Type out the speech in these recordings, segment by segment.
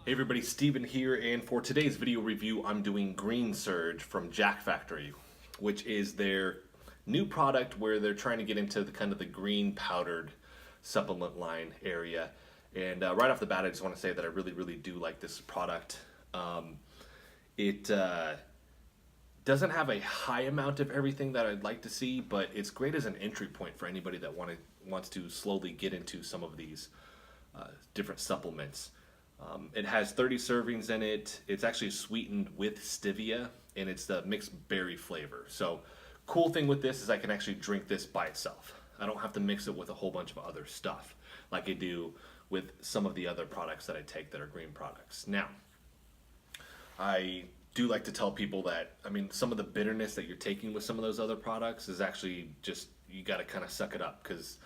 Hey everybody, Steven here, and for today's video review, I'm doing Green Surge from Jack Factory, which is their new product where they're trying to get into the kind of the green powdered supplement line area. And right off the bat, I just want to say that I really do like this product. It doesn't have a high amount of everything that I'd like to see, but it's great as an entry point for anybody that wants to slowly get into some of these different supplements. It has 30 servings in it. It's actually sweetened with stevia, and it's the mixed berry flavor. So, cool thing with this is I can actually drink this by itself. I don't have to mix it with a whole bunch of other stuff like I do with some of the other products that I take that are green products. Now, I do like to tell people that, I mean, some of the bitterness that you're taking with some of those other products is actually just, you got to kind of suck it up because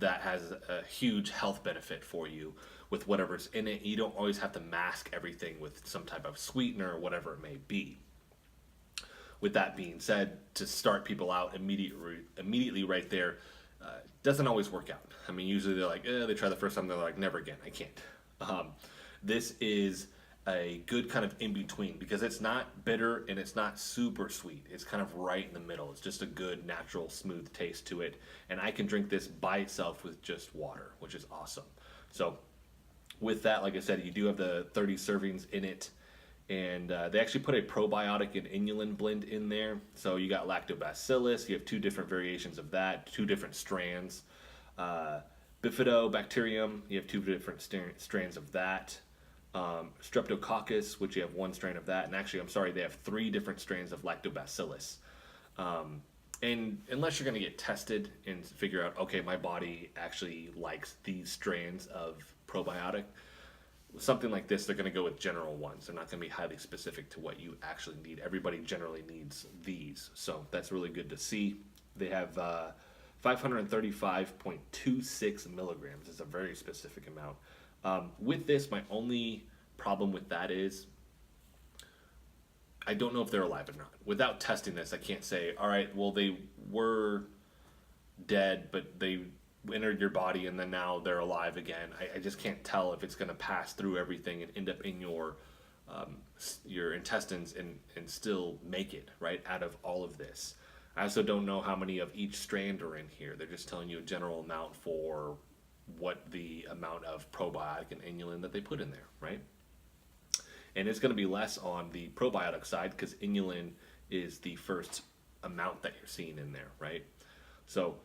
that has a huge health benefit for you with whatever's in it. You don't always have to mask everything with some type of sweetener or whatever it may be. With that being said, to start people out immediately right there, doesn't always work out. I mean, usually they're like, they try the first time, they're like, never again, I can't. This is a good kind of in between because it's not bitter and it's not super sweet. It's kind of right in the middle. It's just a good, natural, smooth taste to it. And I can drink this by itself with just water, which is awesome. So, with that, like I said, you do have the 30 servings in it. And they actually put a probiotic and inulin blend in there. So you got lactobacillus. You have two different variations of that, two different strands. Bifidobacterium, you have two different strands of that. Streptococcus, which you have one strain of that. And actually, I'm sorry, they have three different strains of lactobacillus. And unless you're going to get tested and figure out, okay, my body actually likes these strands of probiotic, something like this, they're going to go with general ones. They're not going to be highly specific to what you actually need. Everybody generally needs these. So that's really good to see. They have 535.26 milligrams. It's a very specific amount. With this, my only problem with that is I don't know if they're alive or not. Without testing this, I can't say, all right, well, they were dead, but they entered your body and then now they're alive again. I just can't tell if it's going to pass through everything and end up in your intestines and still make it, right, out of all of this. I also don't know how many of each strand are in here. They're just telling you a general amount for what the amount of probiotic and inulin that they put in there, right? And it's going to be less on the probiotic side because inulin is the first amount that you're seeing in there, right? So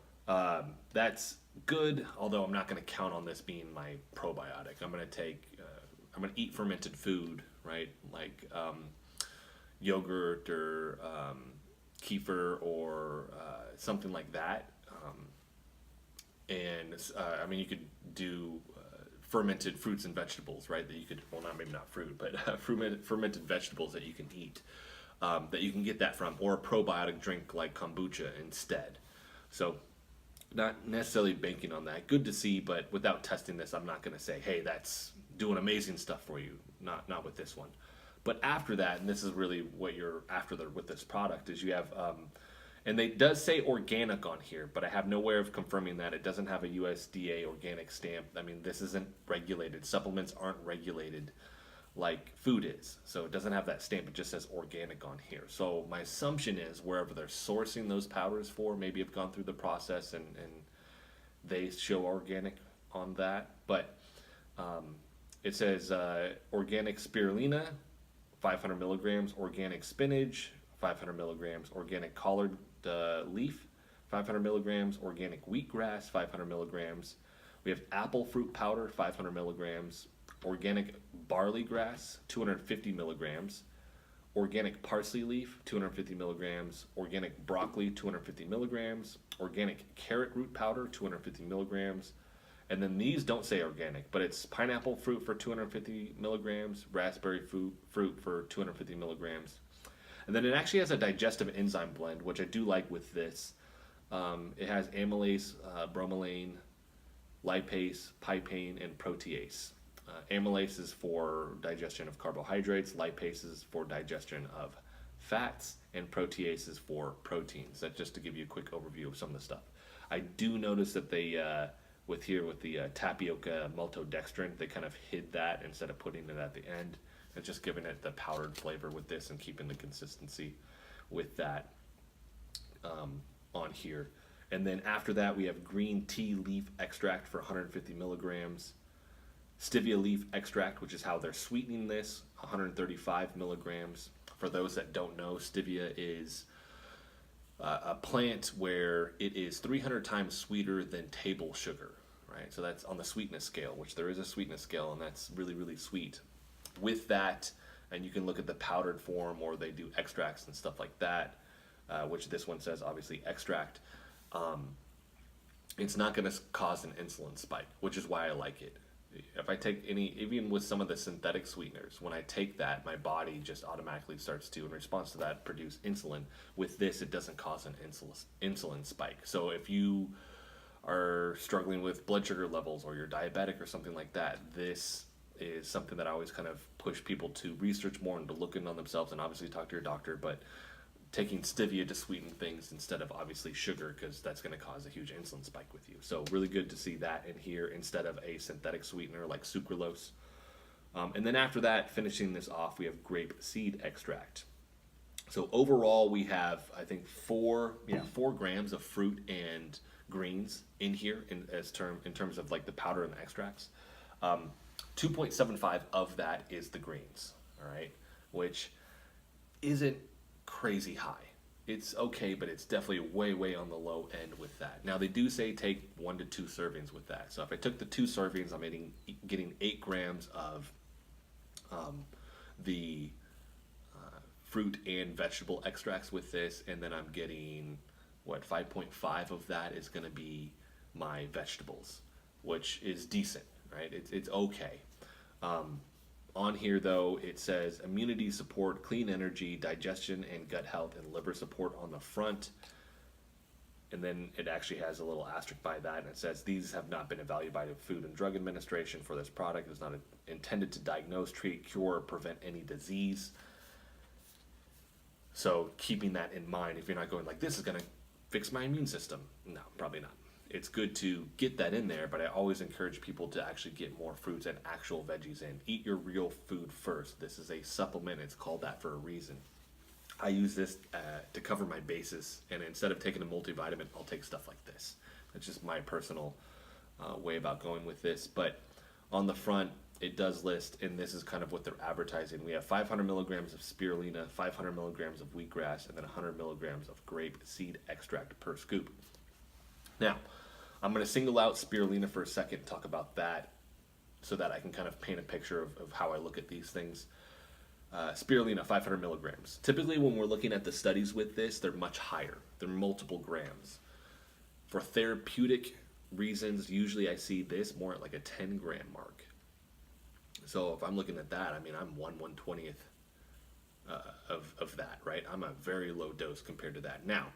that's good, although I'm not going to count on this being my probiotic. I'm going to eat fermented food, right? Like yogurt or kefir or something like that. I mean, you could do fermented fruits and vegetables, right? That you could, well, not maybe not fruit, but fermented vegetables that you can eat, that you can get that from, or a probiotic drink like kombucha instead. So, not necessarily banking on that. Good to see, but without testing this, I'm not going to say, hey, that's doing amazing stuff for you. Not with this one. But after that, and this is really what you're after with this product, is you have and it does say organic on here, but I have no way of confirming that. It doesn't have a USDA organic stamp. I mean, this isn't regulated. Supplements aren't regulated like food is. So it doesn't have that stamp. It just says organic on here. So my assumption is wherever they're sourcing those powders for, maybe have gone through the process and they show organic on that. But it says organic spirulina, 500 milligrams, organic spinach, 500 milligrams, organic collard leaf, 500 milligrams, organic wheatgrass, 500 milligrams. We have apple fruit powder, 500 milligrams, organic barley grass, 250 milligrams, organic parsley leaf, 250 milligrams, organic broccoli, 250 milligrams, organic carrot root powder, 250 milligrams. And then these don't say organic, but it's pineapple fruit for 250 milligrams, raspberry fruit for 250 milligrams. And then it actually has a digestive enzyme blend, which I do like with this. It has amylase, bromelain, lipase, pipane, and protease. Amylase is for digestion of carbohydrates, lipase is for digestion of fats, and protease is for proteins. That's just to give you a quick overview of some of the stuff. I do notice that they with the tapioca maltodextrin, they kind of hid that instead of putting it at the end. It's just giving it the powdered flavor with this and keeping the consistency with that on here. And then after that, we have green tea leaf extract for 150 milligrams. Stevia leaf extract, which is how they're sweetening this, 135 milligrams. For those that don't know, stevia is a plant where it is 300 times sweeter than table sugar, right? So that's on the sweetness scale, which there is a sweetness scale, and that's really, really sweet. With that, and you can look at the powdered form, or they do extracts and stuff like that, which this one says obviously extract. It's not going to cause an insulin spike, which is why I like it. If I take even with some of the synthetic sweeteners, when I take that, my body just automatically starts to, in response to that, produce insulin. With this, it doesn't cause an insulin spike. So if you are struggling with blood sugar levels, or you're diabetic or something like that, this is something that I always kind of push people to research more and to look in on themselves, and obviously talk to your doctor, but taking stevia to sweeten things instead of obviously sugar, because that's going to cause a huge insulin spike with you. So really good to see that in here instead of a synthetic sweetener like sucralose. And then after that, finishing this off, we have grape seed extract. So overall, we have, I think, 4 grams of fruit and greens in here in terms of like the powder and the extracts. 2.75 of that is the greens, all right, which isn't crazy high. It's okay, but it's definitely way on the low end with that. Now they do say take 1 to 2 servings with that. So if I took the 2 servings, I'm getting 8 grams of the fruit and vegetable extracts with this, and then I'm getting 5.5 of that is going to be my vegetables, which is decent, right? It's okay. On here, though, it says immunity support, clean energy, digestion and gut health, and liver support on the front. And then it actually has a little asterisk by that, and it says these have not been evaluated by the Food and Drug Administration for this product. It's not intended to diagnose, treat, cure, or prevent any disease. So keeping that in mind, if you're not going like, this is going to fix my immune system. No, probably not. It's good to get that in there, but I always encourage people to actually get more fruits and actual veggies in. Eat your real food first. This is a supplement. It's called that for a reason. I use this to cover my bases, and instead of taking a multivitamin, I'll take stuff like this. That's just my personal way about going with this. But on the front, it does list, and this is kind of what they're advertising. We have 500 milligrams of spirulina, 500 milligrams of wheatgrass, and then 100 milligrams of grape seed extract per scoop. Now, I'm going to single out spirulina for a second and talk about that so that I can kind of paint a picture of how I look at these things. Spirulina, 500 milligrams. Typically, when we're looking at the studies with this, they're much higher. They're multiple grams. For therapeutic reasons, usually I see this more at like a 10-gram mark. So if I'm looking at that, I mean, I'm 1/120th of that, right? I'm a very low dose compared to that. Now,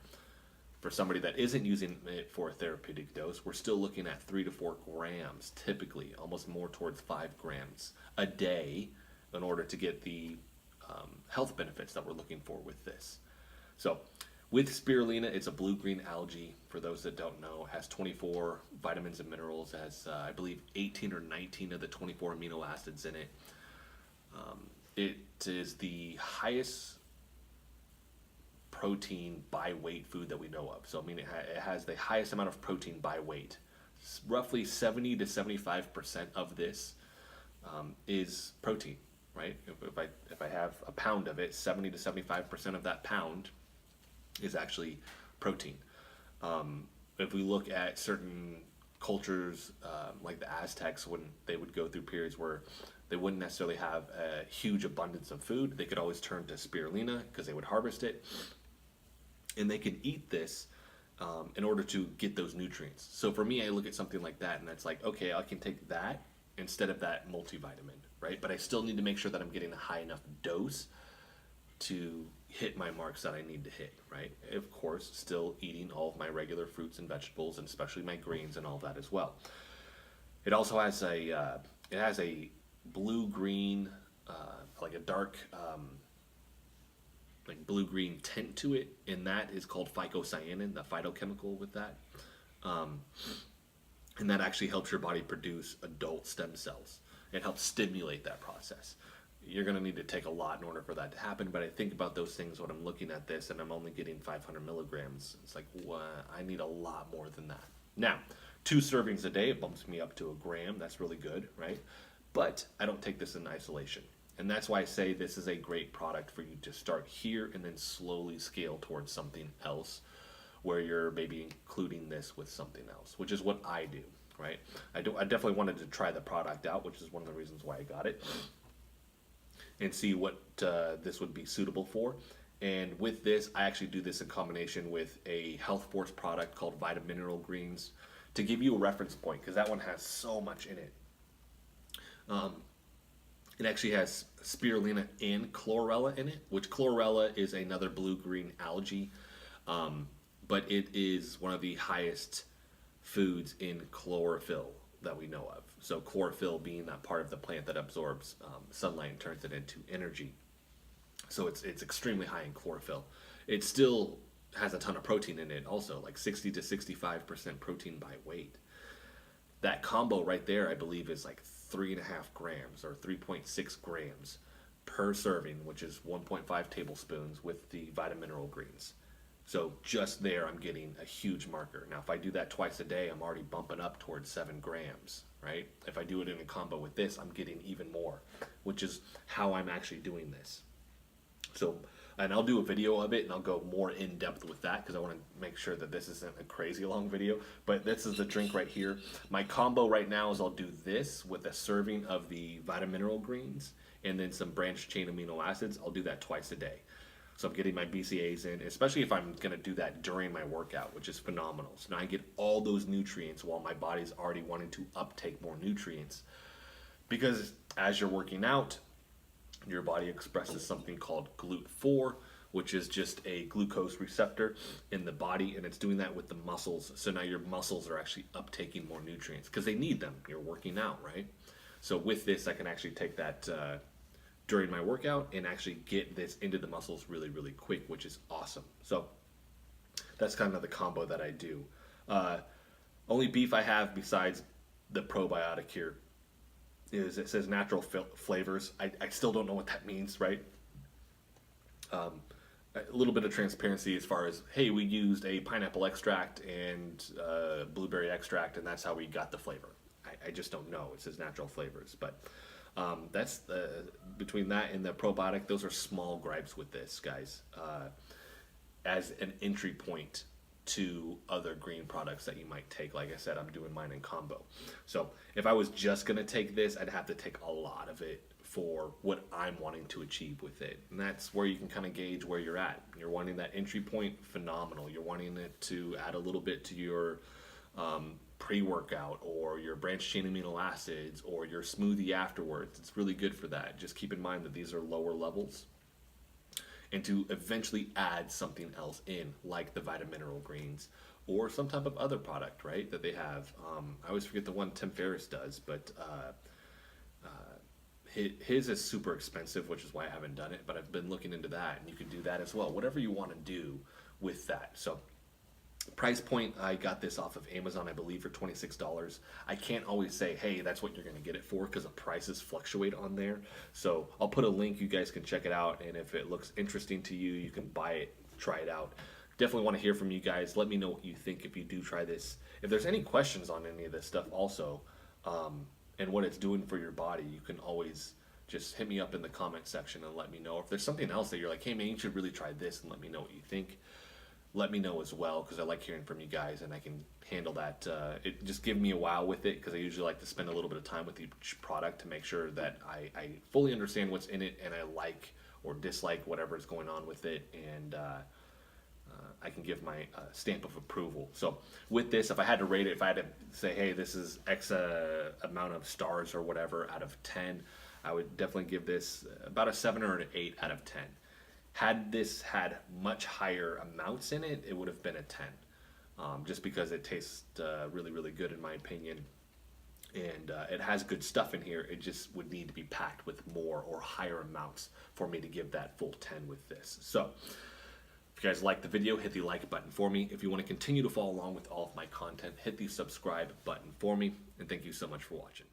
for somebody that isn't using it for a therapeutic dose, we're still looking at 3 to 4 grams, typically, almost more towards 5 grams a day in order to get the health benefits that we're looking for with this. So with spirulina, it's a blue-green algae. For those that don't know, it has 24 vitamins and minerals, has I believe 18 or 19 of the 24 amino acids in it. It is the highest protein by weight food that we know of. So I mean, it has the highest amount of protein by weight. Roughly 70 to 75% of this is protein, right? If I have a pound of it, 70 to 75% of that pound is actually protein. If we look at certain cultures, like the Aztecs, when they would go through periods where they wouldn't necessarily have a huge abundance of food, they could always turn to spirulina because they would harvest it, and they could eat this in order to get those nutrients. So for me, I look at something like that, and that's like, okay, I can take that instead of that multivitamin, right? But I still need to make sure that I'm getting a high enough dose to hit my marks that I need to hit, right? Of course, still eating all of my regular fruits and vegetables, and especially my greens and all that as well. It also has a blue-green, like a dark, like blue-green tint to it, and that is called phycocyanin, the phytochemical with that. and that actually helps your body produce adult stem cells. It helps stimulate that process. You're going to need to take a lot in order for that to happen, but I think about those things when I'm looking at this and I'm only getting 500 milligrams. It's like, what? I need a lot more than that. Now, 2 servings a day, it bumps me up to a gram. That's really good, right? But I don't take this in isolation. And that's why I say this is a great product for you to start here and then slowly scale towards something else, where you're maybe including this with something else, which is what I do, right? I definitely wanted to try the product out, which is one of the reasons why I got it, and see what this would be suitable for. And with this, I actually do this in combination with a Health Force product called Vitamin Mineral Greens, to give you a reference point, because that one has so much in it. It actually has spirulina and chlorella in it, which chlorella is another blue-green algae, but it is one of the highest foods in chlorophyll that we know of. So chlorophyll being that part of the plant that absorbs sunlight and turns it into energy. So it's extremely high in chlorophyll. It still has a ton of protein in it also, like 60 to 65% protein by weight. That combo right there, I believe, is like 3.5 grams or 3.6 grams per serving, which is 1.5 tablespoons with the vitamin mineral greens. So just there, I'm getting a huge marker. Now, if I do that twice a day, I'm already bumping up towards 7 grams, right? If I do it in a combo with this, I'm getting even more, which is how I'm actually doing this. So, and I'll do a video of it, and I'll go more in depth with that, because I want to make sure that this isn't a crazy long video. But this is the drink right here. My combo right now is I'll do this with a serving of the vitamin mineral greens and then some branched chain amino acids. I'll do that twice a day. So I'm getting my BCAAs in, especially if I'm going to do that during my workout, which is phenomenal. So now I get all those nutrients while my body's already wanting to uptake more nutrients. Because as you're working out, your body expresses something called GLUT4, which is just a glucose receptor in the body, and it's doing that with the muscles. So now your muscles are actually uptaking more nutrients because they need them. You're working out, right? So with this, I can actually take that during my workout and actually get this into the muscles really, really quick, which is awesome. So that's kind of the combo that I do. Only beef I have besides the probiotic here is it says natural flavors. I still don't know what that means, right? A little bit of transparency as far as, hey, we used a pineapple extract and blueberry extract, and that's how we got the flavor. I just don't know. It says natural flavors, but that's between that and the probiotic, those are small gripes with this, guys, as an entry point to other green products that you might take. Like I said, I'm doing mine in combo. So if I was just going to take this, I'd have to take a lot of it for what I'm wanting to achieve with it. And that's where you can kind of gauge where you're at. You're wanting that entry point, phenomenal. You're wanting it to add a little bit to your pre-workout or your branched chain amino acids or your smoothie afterwards. It's really good for that. Just keep in mind that these are lower levels, and to eventually add something else in, like the vitamin mineral greens or some type of other product, right, that they have. I always forget the one Tim Ferriss does, but his is super expensive, which is why I haven't done it, but I've been looking into that, and you can do that as well, whatever you want to do with that. So price point, I got this off of Amazon, I believe, for $26. I can't always say, hey, that's what you're going to get it for, because the prices fluctuate on there. So I'll put a link, you guys can check it out, and if it looks interesting to you, you can buy it, try it out. Definitely want to hear from you guys. Let me know what you think if you do try this. If there's any questions on any of this stuff also, and what it's doing for your body, you can always just hit me up in the comment section and let me know. If there's something else that you're like, hey man, you should really try this, and let me know what you think. Let me know as well, because I like hearing from you guys, and I can handle that. It just give me a while with it, because I usually like to spend a little bit of time with each product to make sure that I fully understand what's in it, and I like or dislike whatever is going on with it, and I can give my stamp of approval. So with this, if I had to rate it, if I had to say, hey, this is X amount of stars or whatever out of 10, I would definitely give this about a 7 or an 8 out of 10. Had this had much higher amounts in it, it would have been a 10, just because it tastes really, really good in my opinion. And it has good stuff in here. It just would need to be packed with more or higher amounts for me to give that full 10 with this. So If you guys like the video, hit the like button for me. If you want to continue to follow along with all of my content, hit the subscribe button for me. And thank you so much for watching.